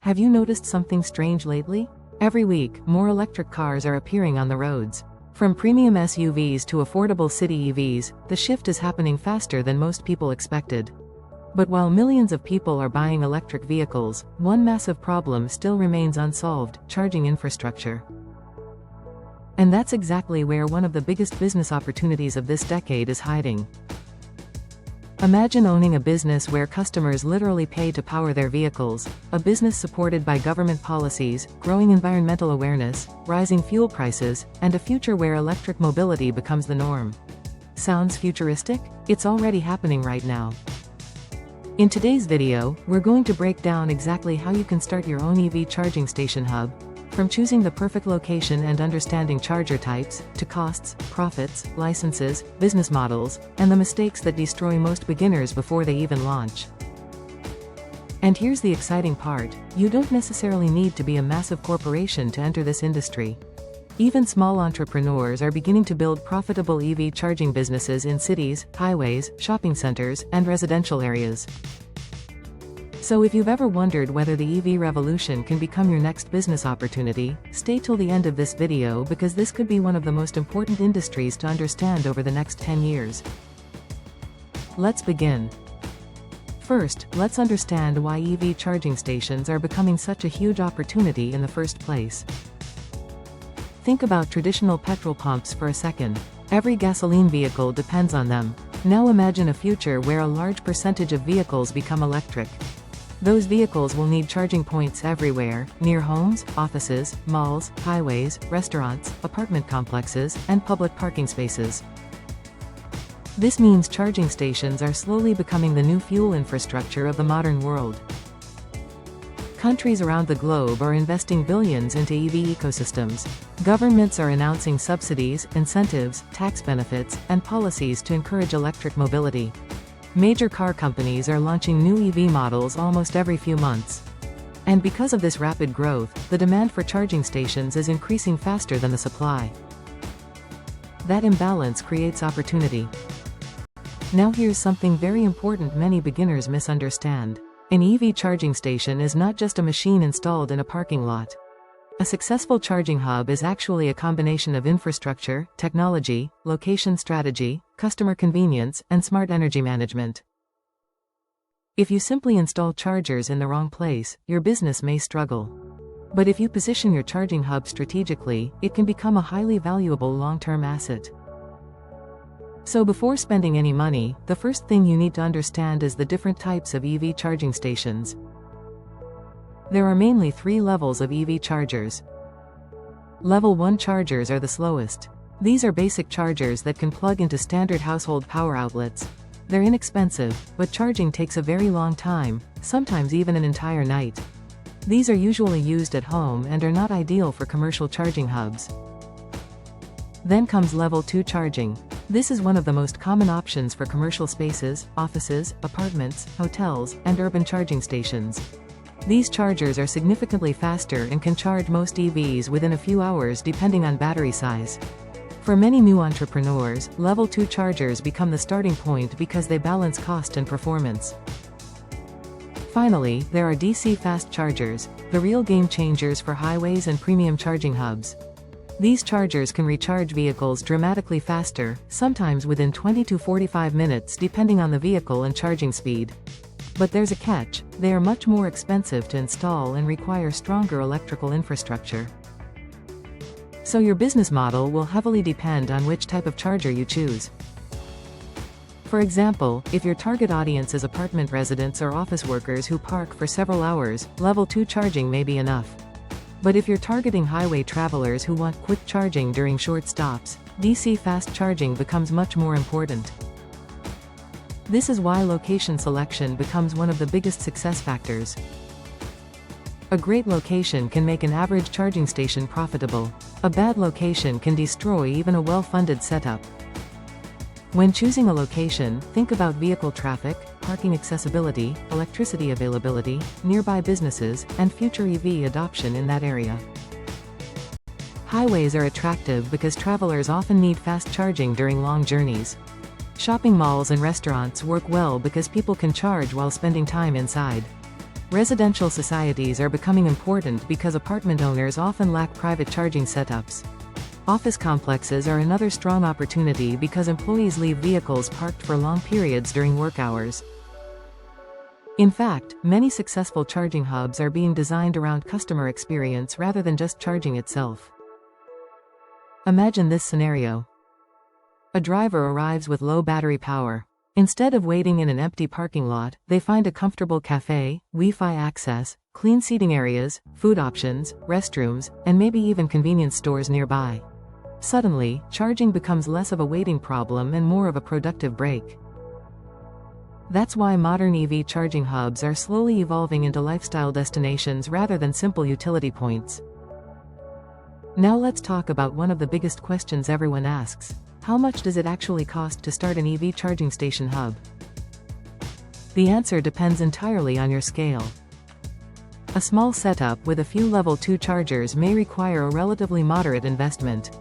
Have you noticed something strange lately? Every week, more electric cars are appearing on the roads. From premium SUVs to affordable city EVs, the shift is happening faster than most people expected. But while millions of people are buying electric vehicles, one massive problem still remains unsolved: charging infrastructure. And that's exactly where one of the biggest business opportunities of this decade is hiding. Imagine owning a business where customers literally pay to power their vehicles, a business supported by government policies, growing environmental awareness, rising fuel prices, and a future where electric mobility becomes the norm. Sounds futuristic? It's already happening right now. In today's video, we're going to break down exactly how you can start your own EV charging station hub, from choosing the perfect location and understanding charger types, to costs, profits, licenses, business models, and the mistakes that destroy most beginners before they even launch. And here's the exciting part: you don't necessarily need to be a massive corporation to enter this industry. Even small entrepreneurs are beginning to build profitable EV charging businesses in cities, highways, shopping centers, and residential areas. So if you've ever wondered whether the EV revolution can become your next business opportunity, stay till the end of this video, because this could be one of the most important industries to understand over the next 10 years. Let's begin. First, let's understand why EV charging stations are becoming such a huge opportunity in the first place. Think about traditional petrol pumps for a second. Every gasoline vehicle depends on them. Now imagine a future where a large percentage of vehicles become electric. Those vehicles will need charging points everywhere, near homes, offices, malls, highways, restaurants, apartment complexes, and public parking spaces. This means charging stations are slowly becoming the new fuel infrastructure of the modern world. Countries around the globe are investing billions into EV ecosystems. Governments are announcing subsidies, incentives, tax benefits, and policies to encourage electric mobility. Major car companies are launching new EV models almost every few months. And because of this rapid growth, the demand for charging stations is increasing faster than the supply. That imbalance creates opportunity. Now here's something very important many beginners misunderstand. An EV charging station is not just a machine installed in a parking lot. A successful charging hub is actually a combination of infrastructure, technology, location strategy, customer convenience, and smart energy management. If you simply install chargers in the wrong place, your business may struggle. But if you position your charging hub strategically, it can become a highly valuable long-term asset. So before spending any money, the first thing you need to understand is the different types of EV charging stations. There are mainly 3 levels of EV chargers. Level 1 chargers are the slowest. These are basic chargers that can plug into standard household power outlets. They're inexpensive, but charging takes a very long time, sometimes even an entire night. These are usually used at home and are not ideal for commercial charging hubs. Then comes Level 2 charging. This is one of the most common options for commercial spaces, offices, apartments, hotels, and urban charging stations. These chargers are significantly faster and can charge most EVs within a few hours depending on battery size. For many new entrepreneurs, Level 2 chargers become the starting point because they balance cost and performance. Finally, there are DC fast chargers, the real game changers for highways and premium charging hubs. These chargers can recharge vehicles dramatically faster, sometimes within 20 to 45 minutes depending on the vehicle and charging speed. But there's a catch: they are much more expensive to install and require stronger electrical infrastructure. So your business model will heavily depend on which type of charger you choose. For example, if your target audience is apartment residents or office workers who park for several hours, Level 2 charging may be enough. But if you're targeting highway travelers who want quick charging during short stops, DC fast charging becomes much more important. This is why location selection becomes one of the biggest success factors. A great location can make an average charging station profitable. A bad location can destroy even a well-funded setup. When choosing a location, think about vehicle traffic, parking accessibility, electricity availability, nearby businesses, and future EV adoption in that area. Highways are attractive because travelers often need fast charging during long journeys. Shopping malls and restaurants work well because people can charge while spending time inside. Residential societies are becoming important because apartment owners often lack private charging setups. Office complexes are another strong opportunity because employees leave vehicles parked for long periods during work hours. In fact, many successful charging hubs are being designed around customer experience rather than just charging itself. Imagine this scenario. A driver arrives with low battery power. Instead of waiting in an empty parking lot, they find a comfortable cafe, Wi-Fi access, clean seating areas, food options, restrooms, and maybe even convenience stores nearby. Suddenly, charging becomes less of a waiting problem and more of a productive break. That's why modern EV charging hubs are slowly evolving into lifestyle destinations rather than simple utility points. Now let's talk about one of the biggest questions everyone asks. How much does it actually cost to start an EV charging station hub? The answer depends entirely on your scale. A small setup with a few level 2 chargers may require a relatively moderate investment.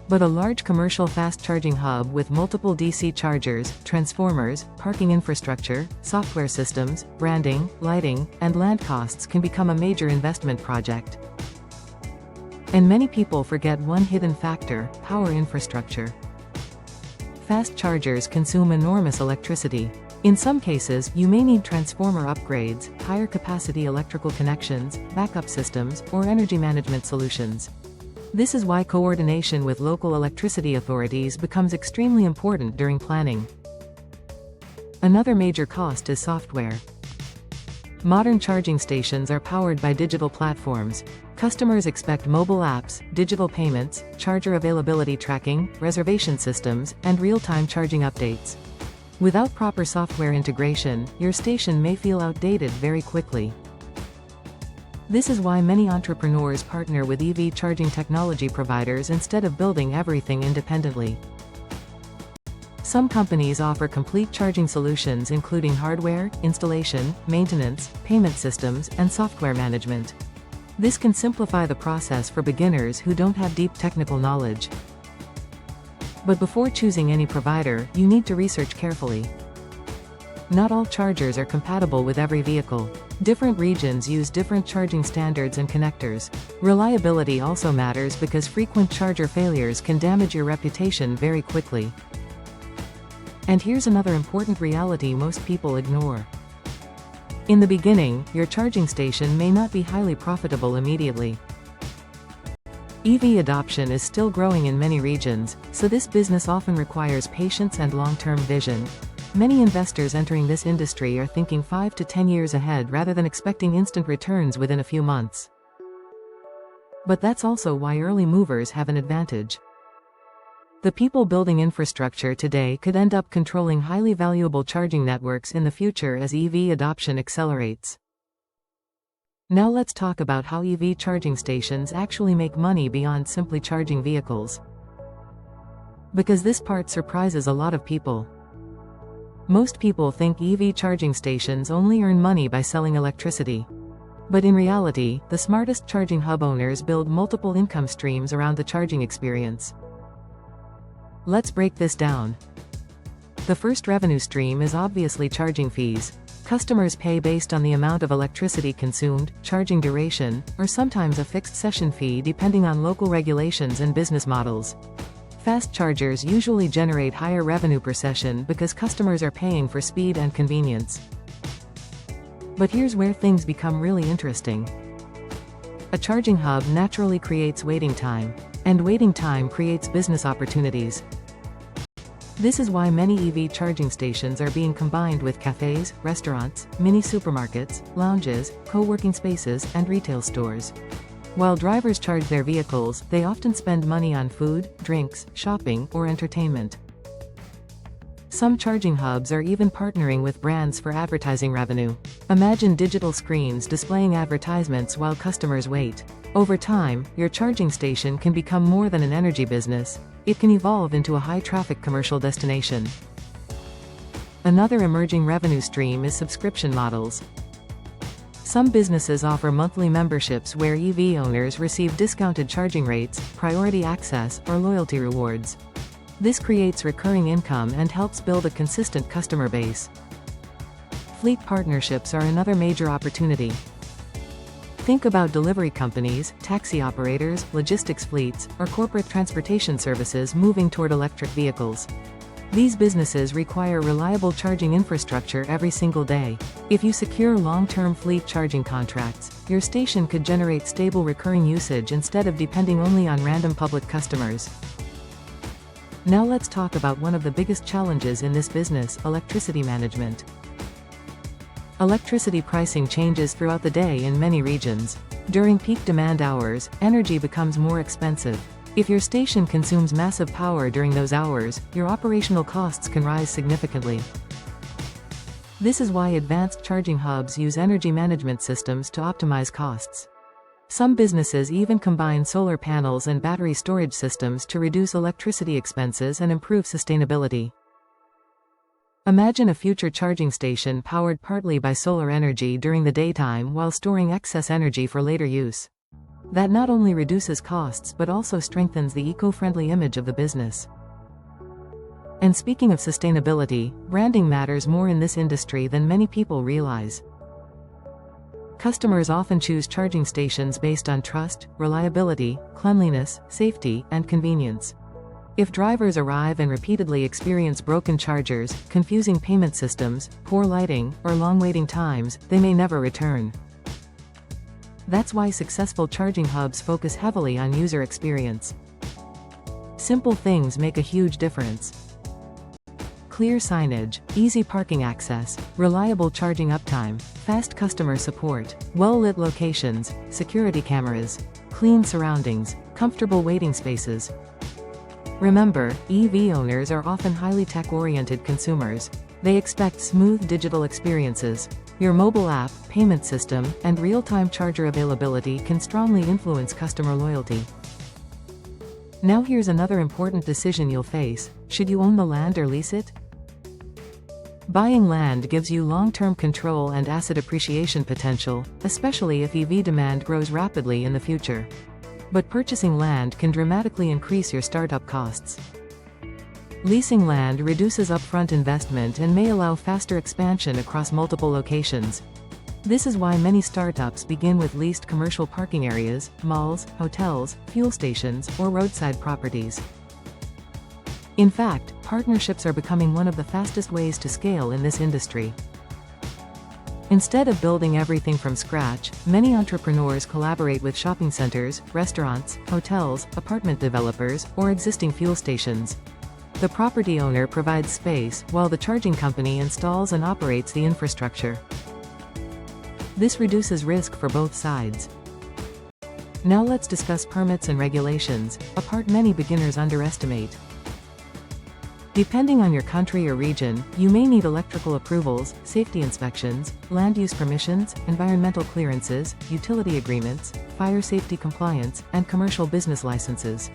But a large commercial fast charging hub with multiple DC chargers, transformers, parking infrastructure, software systems, branding, lighting, and land costs can become a major investment project. And many people forget one hidden factor: power infrastructure. Fast chargers consume enormous electricity. In some cases, you may need transformer upgrades, higher capacity electrical connections, backup systems, or energy management solutions. This is why coordination with local electricity authorities becomes extremely important during planning. Another major cost is software. Modern charging stations are powered by digital platforms. Customers expect mobile apps, digital payments, charger availability tracking, reservation systems, and real-time charging updates. Without proper software integration, your station may feel outdated very quickly. This is why many entrepreneurs partner with EV charging technology providers instead of building everything independently. Some companies offer complete charging solutions including hardware, installation, maintenance, payment systems, and software management. This can simplify the process for beginners who don't have deep technical knowledge. But before choosing any provider, you need to research carefully. Not all chargers are compatible with every vehicle. Different regions use different charging standards and connectors. Reliability also matters because frequent charger failures can damage your reputation very quickly. And here's another important reality most people ignore. In the beginning, your charging station may not be highly profitable immediately. EV adoption is still growing in many regions, so this business often requires patience and long-term vision. Many investors entering this industry are thinking 5 to 10 years ahead rather than expecting instant returns within a few months. But that's also why early movers have an advantage. The people building infrastructure today could end up controlling highly valuable charging networks in the future as EV adoption accelerates. Now let's talk about how EV charging stations actually make money beyond simply charging vehicles. Because this part surprises a lot of people. Most people think EV charging stations only earn money by selling electricity. But in reality, the smartest charging hub owners build multiple income streams around the charging experience. Let's break this down. The first revenue stream is obviously charging fees. Customers pay based on the amount of electricity consumed, charging duration, or sometimes a fixed session fee depending on local regulations and business models. Fast chargers usually generate higher revenue per session because customers are paying for speed and convenience. But here's where things become really interesting. A charging hub naturally creates waiting time, and waiting time creates business opportunities. This is why many EV charging stations are being combined with cafes, restaurants, mini supermarkets, lounges, co-working spaces, and retail stores. While drivers charge their vehicles, they often spend money on food, drinks, shopping, or entertainment. Some charging hubs are even partnering with brands for advertising revenue. Imagine digital screens displaying advertisements while customers wait. Over time, your charging station can become more than an energy business. It can evolve into a high-traffic commercial destination. Another emerging revenue stream is subscription models. Some businesses offer monthly memberships where EV owners receive discounted charging rates, priority access, or loyalty rewards. This creates recurring income and helps build a consistent customer base. Fleet partnerships are another major opportunity. Think about delivery companies, taxi operators, logistics fleets, or corporate transportation services moving toward electric vehicles. These businesses require reliable charging infrastructure every single day. If you secure long-term fleet charging contracts, your station could generate stable recurring usage instead of depending only on random public customers. Now let's talk about one of the biggest challenges in this business: electricity management. Electricity pricing changes throughout the day in many regions. During peak demand hours, energy becomes more expensive. If your station consumes massive power during those hours, your operational costs can rise significantly. This is why advanced charging hubs use energy management systems to optimize costs. Some businesses even combine solar panels and battery storage systems to reduce electricity expenses and improve sustainability. Imagine a future charging station powered partly by solar energy during the daytime while storing excess energy for later use. That not only reduces costs but also strengthens the eco-friendly image of the business. And speaking of sustainability, branding matters more in this industry than many people realize. Customers often choose charging stations based on trust, reliability, cleanliness, safety, and convenience. If drivers arrive and repeatedly experience broken chargers, confusing payment systems, poor lighting, or long waiting times, they may never return. That's why successful charging hubs focus heavily on user experience. Simple things make a huge difference. Clear signage, easy parking access, reliable charging uptime, fast customer support, well-lit locations, security cameras, clean surroundings, comfortable waiting spaces. Remember, EV owners are often highly tech-oriented consumers. They expect smooth digital experiences. Your mobile app, payment system, and real-time charger availability can strongly influence customer loyalty. Now here's another important decision you'll face: should you own the land or lease it? Buying land gives you long-term control and asset appreciation potential, especially if EV demand grows rapidly in the future. But purchasing land can dramatically increase your startup costs. Leasing land reduces upfront investment and may allow faster expansion across multiple locations. This is why many startups begin with leased commercial parking areas, malls, hotels, fuel stations, or roadside properties. In fact, partnerships are becoming one of the fastest ways to scale in this industry. Instead of building everything from scratch, many entrepreneurs collaborate with shopping centers, restaurants, hotels, apartment developers, or existing fuel stations. The property owner provides space, while the charging company installs and operates the infrastructure. This reduces risk for both sides. Now let's discuss permits and regulations, a part many beginners underestimate. Depending on your country or region, you may need electrical approvals, safety inspections, land use permissions, environmental clearances, utility agreements, fire safety compliance, and commercial business licenses.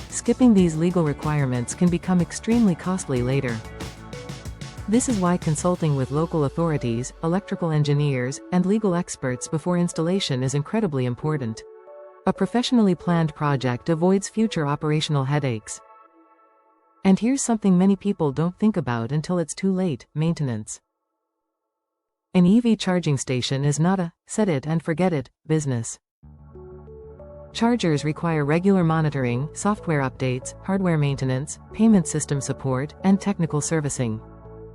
Skipping these legal requirements can become extremely costly later. This is why consulting with local authorities, electrical engineers, and legal experts before installation is incredibly important. A professionally planned project avoids future operational headaches. And here's something many people don't think about until it's too late: maintenance. An EV charging station is not a set it and forget it business. Chargers require regular monitoring, software updates, hardware maintenance, payment system support, and technical servicing.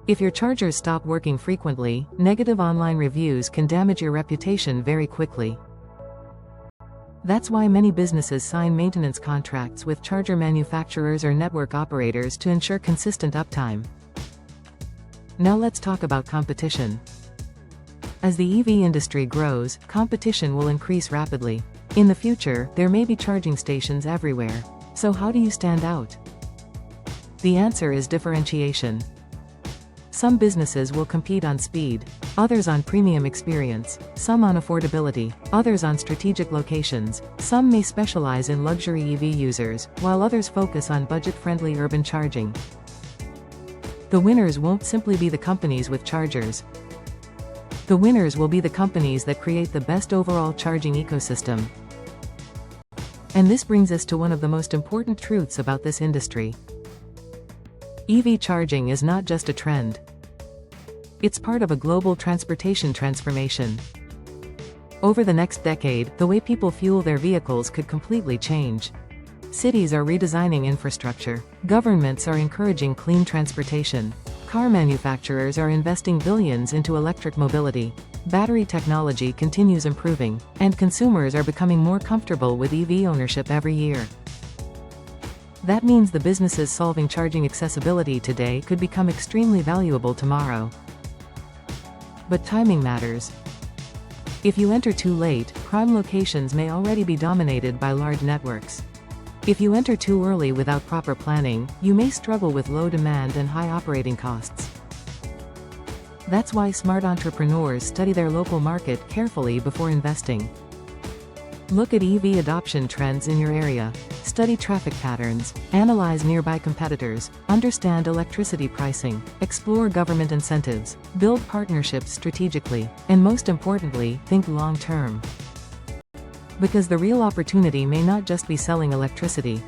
If your chargers stop working frequently, negative online reviews can damage your reputation very quickly. That's why many businesses sign maintenance contracts with charger manufacturers or network operators to ensure consistent uptime. Now let's talk about competition. As the EV industry grows, competition will increase rapidly. In the future, there may be charging stations everywhere. So how do you stand out? The answer is differentiation. Some businesses will compete on speed, others on premium experience, some on affordability, others on strategic locations. Some may specialize in luxury EV users, while others focus on budget-friendly urban charging. The winners won't simply be the companies with chargers. The winners will be the companies that create the best overall charging ecosystem. And this brings us to one of the most important truths about this industry. EV charging is not just a trend. It's part of a global transportation transformation. Over the next decade, the way people fuel their vehicles could completely change. Cities are redesigning infrastructure. Governments are encouraging clean transportation. Car manufacturers are investing billions into electric mobility. Battery technology continues improving, and consumers are becoming more comfortable with EV ownership every year. That means the businesses solving charging accessibility today could become extremely valuable tomorrow. But timing matters. If you enter too late, prime locations may already be dominated by large networks. If you enter too early without proper planning, you may struggle with low demand and high operating costs. That's why smart entrepreneurs study their local market carefully before investing. Look at EV adoption trends in your area. Study traffic patterns, analyze nearby competitors, understand electricity pricing, explore government incentives, build partnerships strategically, and most importantly, think long-term. Because the real opportunity may not just be selling electricity.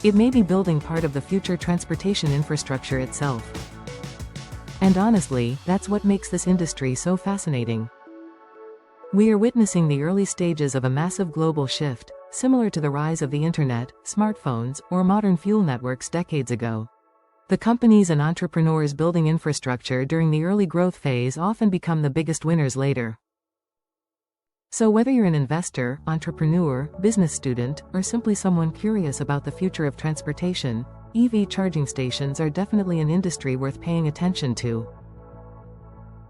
It may be building part of the future transportation infrastructure itself. And honestly, that's what makes this industry so fascinating. We are witnessing the early stages of a massive global shift, similar to the rise of the internet, smartphones, or modern fuel networks decades ago. The companies and entrepreneurs building infrastructure during the early growth phase often become the biggest winners later. So whether you're an investor, entrepreneur, business student, or simply someone curious about the future of transportation, EV charging stations are definitely an industry worth paying attention to.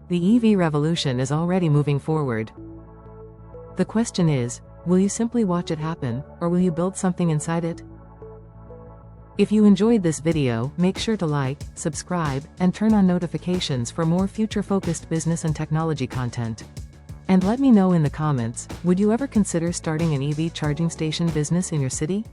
The EV revolution is already moving forward. The question is, will you simply watch it happen, or will you build something inside it? If you enjoyed this video, make sure to like, subscribe, and turn on notifications for more future-focused business and technology content. And let me know in the comments, would you ever consider starting an EV charging station business in your city?